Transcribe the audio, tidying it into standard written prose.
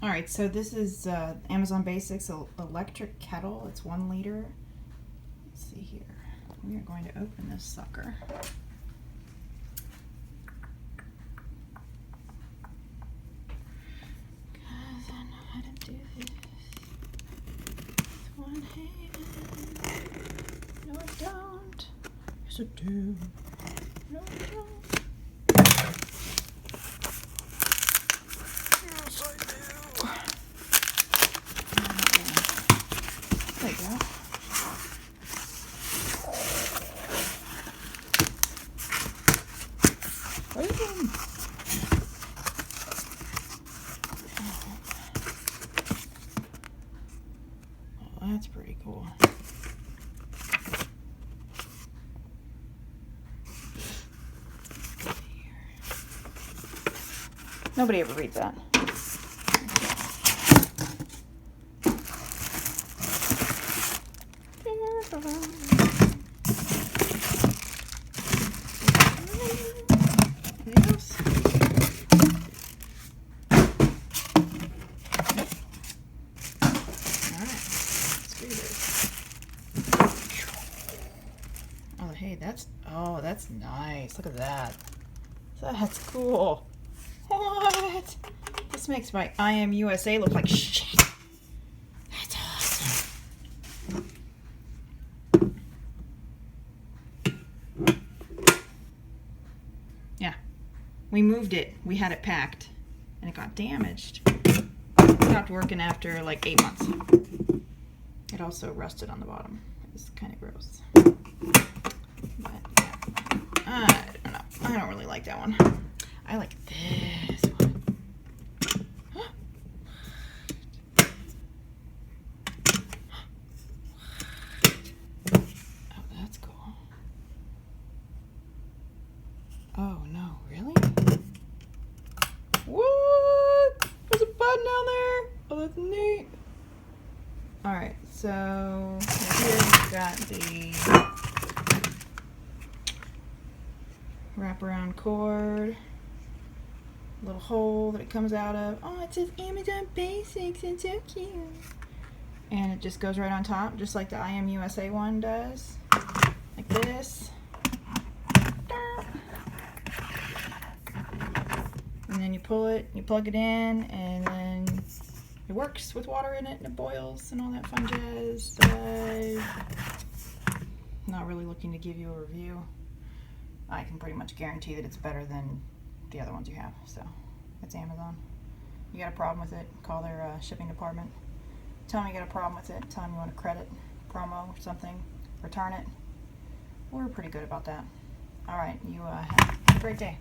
All right, so this is Amazon Basics electric kettle. It's 1 liter. Let's see here. We are going to open this sucker. Because I know how to do this. With one hand. No, I don't. Yes, I do. No, I don't. Yes, I do. There you go. Open. Oh, that's pretty cool. Nobody ever reads that. Yes. Alright, let's do this. Oh, hey, that's nice. Look at that. That's cool. What? This makes my I Am USA look like shit. That's awesome. Yeah. We moved it. We had it packed and it got damaged. It stopped working after like 8 months. It also rusted on the bottom. It was kind of gross. But yeah. I don't know. I don't really like that one. I like this one. Oh, that's cool. Oh, no, really? What? There's a button down there? Oh, that's neat. Alright, so here we've got the wraparound cord. Little hole that it comes out of. Oh, it says Amazon Basics. It's so cute. And it just goes right on top, just like the I Am USA one does. Like this. And then you pull it, you plug it in, and then it works with water in it, and it boils, and all that fun jazz. Not really looking to give you a review. I can pretty much guarantee that it's better than the other ones you have. So it's Amazon. You got a problem with it, call their shipping department. Tell them you got a problem with it. Tell them you want a credit, promo, or something. Return it. We're pretty good about that. All right, you have a great day.